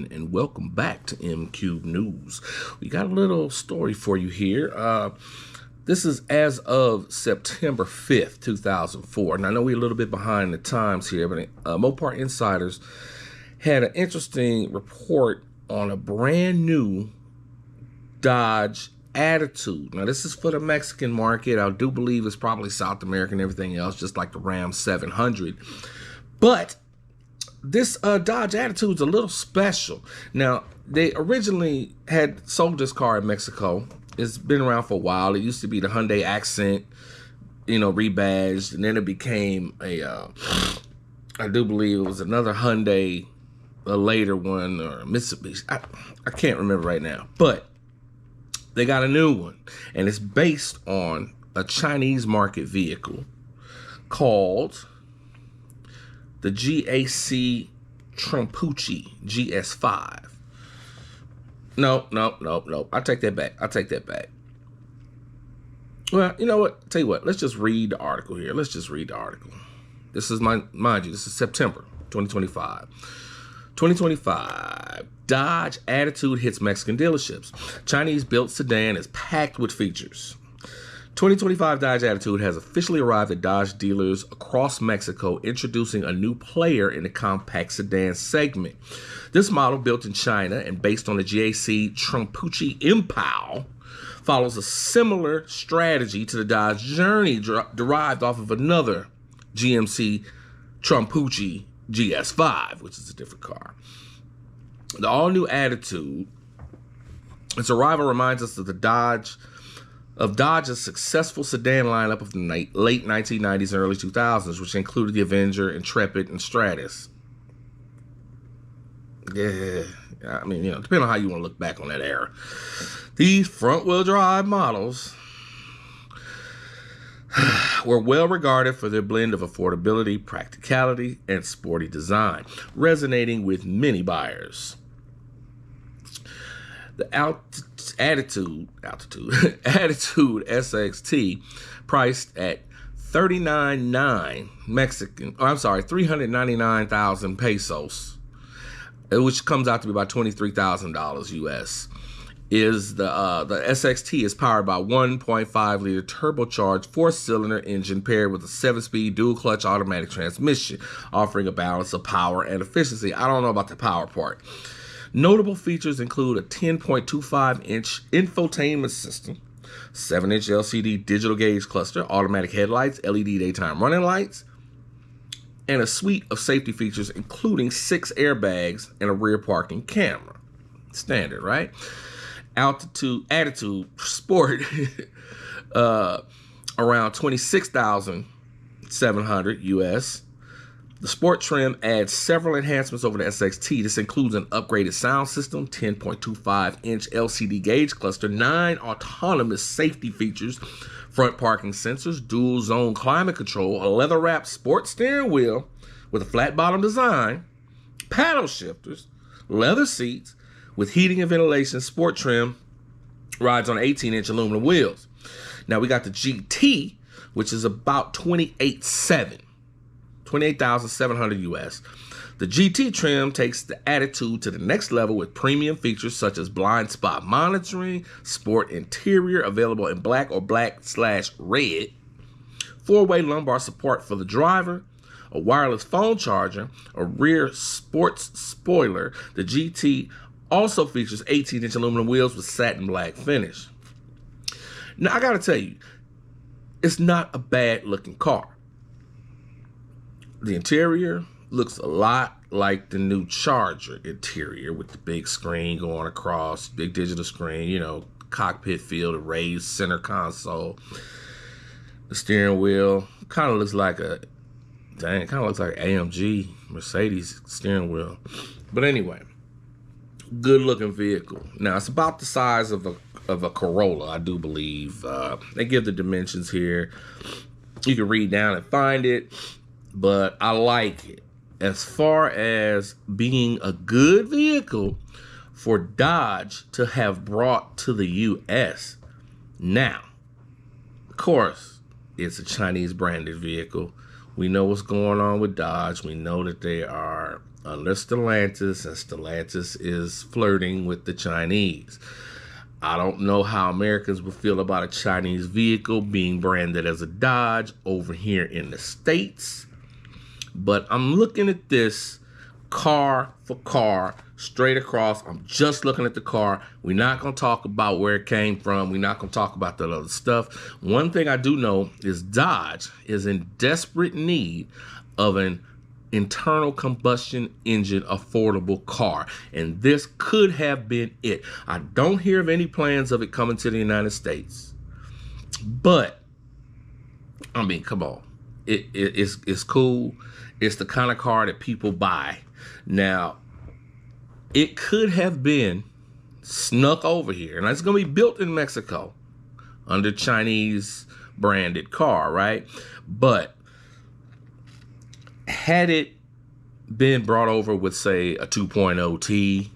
evening and welcome back to mCubeNEWS. We got a little story for you here. This is as of September 5th, 2004. And I know we're a little bit behind the times here, but Mopar Insiders had an interesting report on a brand new Dodge Attitude. Now, this is for the Mexican market. I do believe it's probably South American and everything else, just like the Ram 700. But this Dodge Attitude's a little special. Now, they originally had sold this car in Mexico. It's been around for a while. It used to be the Hyundai Accent, rebadged, and then it became I do believe it was another Hyundai, a later one, or Mitsubishi. I can't remember right now, but they got a new one, and it's based on a Chinese market vehicle called the GAC-Trumpchi GS5. No. I take that back. Well, you know what? Tell you what. Let's just read the article here. This is mind you, this is September 2025. 2025, Dodge Attitude hits Mexican dealerships. Chinese-built sedan is packed with features. 2025 Dodge Attitude has officially arrived at Dodge dealers across Mexico, introducing a new player in the compact sedan segment. This model, built in China and based on the GAC-Trumpchi Empow, follows a similar strategy to the Dodge Journey, derived off of another GMC Trumpchi GS5, which is a different car. The all-new Attitude, its arrival reminds us of Dodge's successful sedan lineup of the late 1990s and early 2000s, which included the Avenger, Intrepid, and Stratus. Yeah, I mean, depending on how you want to look back on that era. These front-wheel drive models were well regarded for their blend of affordability, practicality, and sporty design, resonating with many buyers. The Attitude SXT, priced at 399,000 pesos, which comes out to be about $23,000 US. Is the SXT is powered by 1.5-liter turbocharged 4-cylinder engine paired with a 7-speed dual-clutch automatic transmission, offering a balance of power and efficiency. I don't know about the power part. Notable features include a 10.25-inch infotainment system, 7-inch LCD digital gauge cluster, automatic headlights, LED daytime running lights, and a suite of safety features including 6 airbags and a rear parking camera. Standard, right? Attitude Sport, around $26,700 US. The Sport trim adds several enhancements over the SXT. This includes an upgraded sound system, 10.25-inch LCD gauge cluster, 9 autonomous safety features, front parking sensors, dual zone climate control, a leather-wrapped sport steering wheel with a flat bottom design, paddle shifters, leather seats, with heating and ventilation. Sport trim rides on 18-inch aluminum wheels. Now we got the GT, which is about $28,700 US. The GT trim takes the Attitude to the next level with premium features such as blind spot monitoring, sport interior available in black or black/red, 4-way lumbar support for the driver, a wireless phone charger, a rear sports spoiler. The GT also features 18-inch aluminum wheels with satin black finish. Now, I gotta tell you, it's not a bad looking car. The interior looks a lot like the new Charger interior with the big screen going across, big digital screen, cockpit feel, the raised center console. The steering wheel kind of looks like AMG Mercedes steering wheel. But anyway, good looking vehicle. Now it's about the size of a Corolla, I do believe. They give the dimensions here. You can read down and find it, but I like it. As far as being a good vehicle for Dodge to have brought to the U.S. Now, of course, it's a Chinese branded vehicle. We know what's going on with Dodge. We know that they are under Stellantis, and Stellantis is flirting with the Chinese. I don't know how Americans would feel about a Chinese vehicle being branded as a Dodge over here in the States. But I'm looking at this car for car, straight across. I'm just looking at the car. We're not going to talk about where it came from. We're not going to talk about that other stuff. One thing I do know is Dodge is in desperate need of an internal combustion engine affordable car, and this could have been it. I don't hear of any plans of it coming to the United States, but I mean, come on, it's cool. It's the kind of car that people buy. Now, it could have been snuck over here, and it's going to be built in Mexico under Chinese branded car, right? But had it been brought over with, say, a 2.0 T,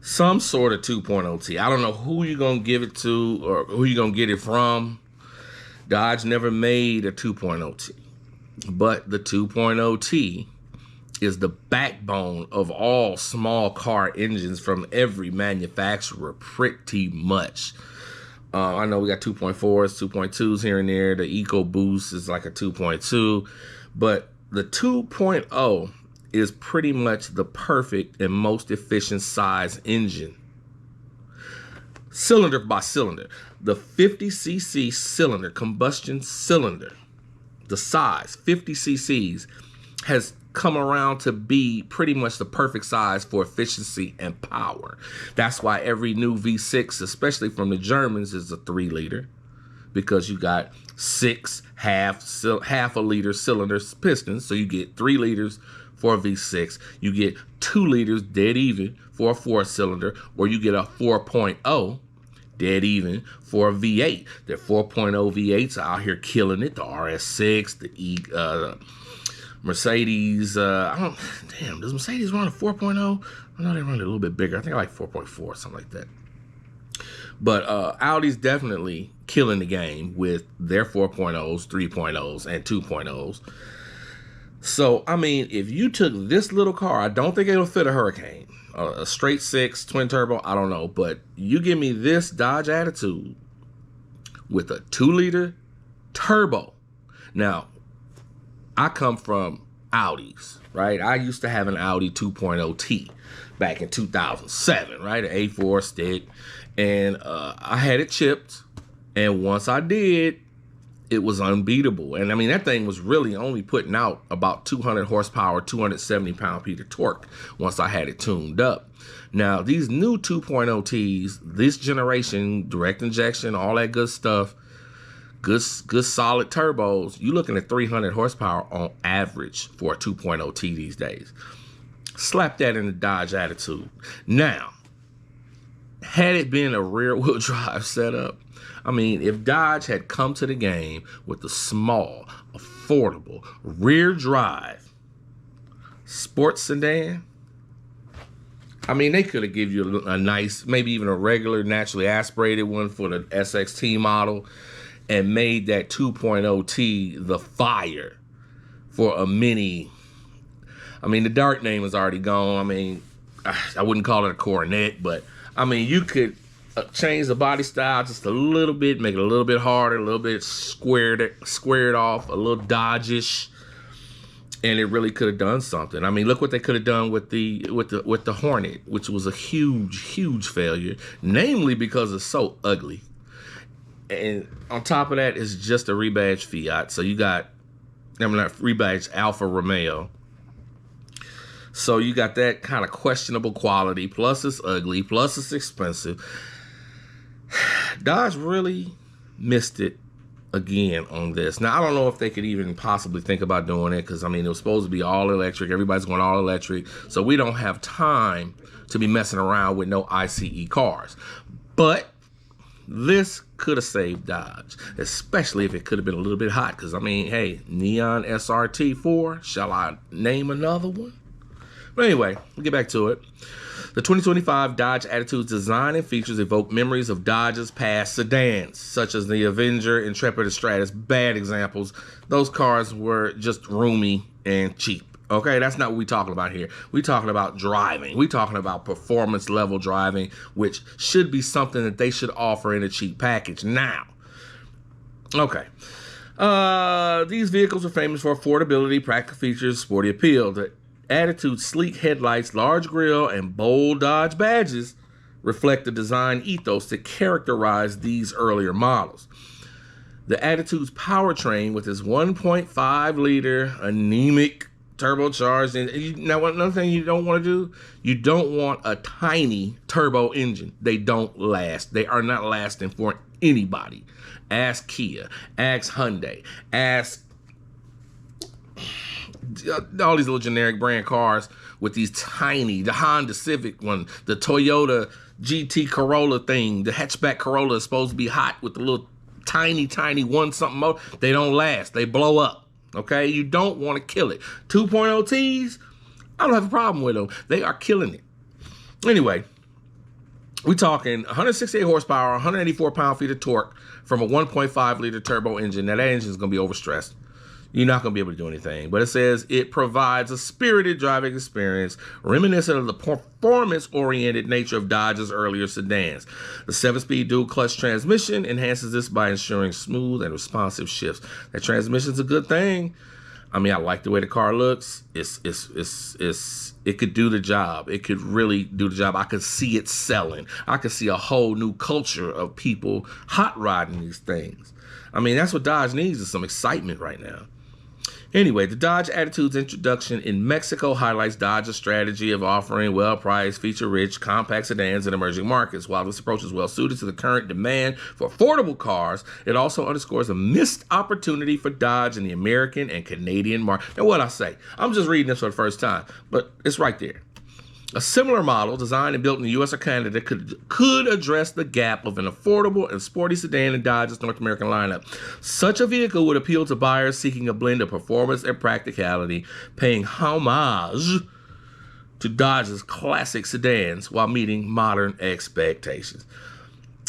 some sort of 2.0 T, I don't know who you're going to give it to or who you're going to get it from. Dodge never made a 2.0 T, but the 2.0 T is the backbone of all small car engines from every manufacturer, pretty much. I know we got 2.4s, 2.2s here and there. The EcoBoost is like a 2.2, but the 2.0 is pretty much the perfect and most efficient size engine. Cylinder by cylinder. The 50cc cylinder, combustion cylinder, the size, 50 cc's, has come around to be pretty much the perfect size for efficiency and power. That's why every new V6, especially from the Germans, is a 3-liter. Because you got 6 half a liter cylinder pistons, so you get 3 liters for a V6. You get 2 liters dead even for a 4-cylinder, or you get a 4.0 dead even for a V8. The 4.0 V8s are out here killing it. The RS6, the Mercedes. Does Mercedes run a 4.0? I know they run it a little bit bigger. I think I like 4.4, something like that. But Audi's definitely killing the game with their 4.0s, 3.0s, and 2.0s. So, I mean, if you took this little car, I don't think it'll fit a Hurricane. A straight 6, twin turbo, I don't know. But you give me this Dodge Attitude with a 2-liter turbo. Now, I come from Audis, right? I used to have an Audi 2.0 T back in 2007, right? An A4 stick. And I had it chipped, and once I did, it was unbeatable. And I mean, that thing was really only putting out about 200 horsepower, 270 pound-feet of torque once I had it tuned up. Now, these new 2.0 Ts, this generation, direct injection, all that good stuff, good solid turbos, you're looking at 300 horsepower on average for a 2.0 T these days. Slap that in the Dodge Attitude. Now, had it been a rear-wheel drive setup, I mean, if Dodge had come to the game with a small, affordable, rear drive sports sedan, I mean, they could have given you a nice, maybe even a regular naturally aspirated one for the SXT model and made that 2.0 T the fire for a mini. I mean, the dark name is already gone. I mean, I wouldn't call it a Coronet, but I mean, you could change the body style just a little bit, make it a little bit harder, a little bit squared off, a little Dodge-ish, and it really could have done something. I mean, look what they could have done with the Hornet, which was a huge failure, namely because it's so ugly. And on top of that, it's just a rebadged Fiat. So you got, not rebadged Alfa Romeo. So you got that kind of questionable quality, plus it's ugly, plus it's expensive. Dodge really missed it again on this. Now, I don't know if they could even possibly think about doing it because, I mean, it was supposed to be all electric. Everybody's going all electric. So we don't have time to be messing around with no ICE cars. But this could have saved Dodge, especially if it could have been a little bit hot because, I mean, hey, Neon SRT4, shall I name another one? But anyway, we'll get back to it. The 2025 Dodge Attitude's design and features evoke memories of Dodge's past sedans, such as the Avenger, Intrepid, and Stratus. Bad examples. Those cars were just roomy and cheap. Okay, that's not what we're talking about here. We're talking about driving. We're talking about performance level driving, which should be something that they should offer in a cheap package now. Okay. These vehicles are famous for affordability, practical features, sporty appeal. The Attitude's sleek headlights, large grille, and bold Dodge badges reflect the design ethos that characterized these earlier models. The Attitude's powertrain, with its 1.5-liter anemic turbocharged, and now another thing you don't want to do, you don't want a tiny turbo engine. They don't last. They are not lasting for anybody. Ask Kia, ask Hyundai, ask all these little generic brand cars with these tiny, the Honda Civic one, the Toyota GT Corolla thing, the hatchback Corolla is supposed to be hot with the little tiny one something motor. They don't last. They blow up. Okay, you don't want to kill it. 2.0 T's, I don't have a problem with them. They are killing it. Anyway, we're talking 168 horsepower, 184 pound-feet of torque from a 1.5-liter turbo engine. Now, that engine is going to be overstressed. You're not going to be able to do anything. But it says it provides a spirited driving experience reminiscent of the performance-oriented nature of Dodge's earlier sedans. The 7-speed dual-clutch transmission enhances this by ensuring smooth and responsive shifts. That transmission's a good thing. I mean, I like the way the car looks. It could do the job. It could really do the job. I could see it selling. I could see a whole new culture of people hot rodding these things. I mean, that's what Dodge needs, is some excitement right now. Anyway, the Dodge Attitude's introduction in Mexico highlights Dodge's strategy of offering well-priced, feature-rich, compact sedans in emerging markets. While this approach is well-suited to the current demand for affordable cars, it also underscores a missed opportunity for Dodge in the American and Canadian market. Now, what I say? I'm just reading this for the first time, but it's right there. A similar model, designed and built in the U.S. or Canada, could address the gap of an affordable and sporty sedan in Dodge's North American lineup. Such a vehicle would appeal to buyers seeking a blend of performance and practicality, paying homage to Dodge's classic sedans while meeting modern expectations.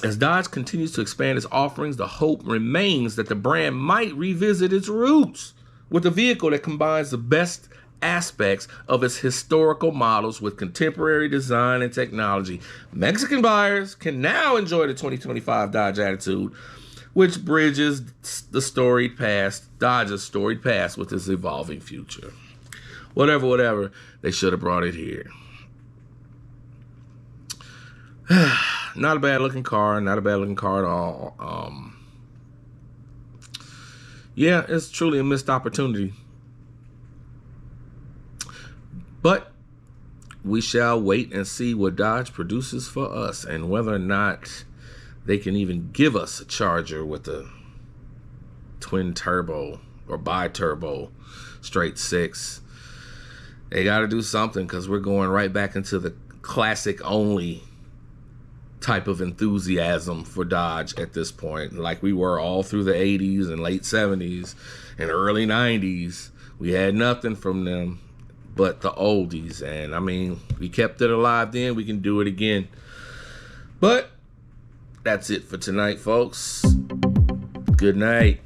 As Dodge continues to expand its offerings, the hope remains that the brand might revisit its roots with a vehicle that combines the best aspects of its historical models with contemporary design and technology. Mexican buyers can now enjoy the 2025 Dodge Attitude, which bridges the storied past, Dodge's storied past, with its evolving future. Whatever, they should have brought it here. Not a bad looking car at all. Yeah, it's truly a missed opportunity. But we shall wait and see what Dodge produces for us, and whether or not they can even give us a Charger with a twin turbo or bi-turbo straight six. They got to do something, because we're going right back into the classic only type of enthusiasm for Dodge at this point, like we were all through the 80s and late 70s and early 90s. We had nothing from them but the oldies, and I mean, we kept it alive then, we can do it again. But that's it for tonight, folks. Good night.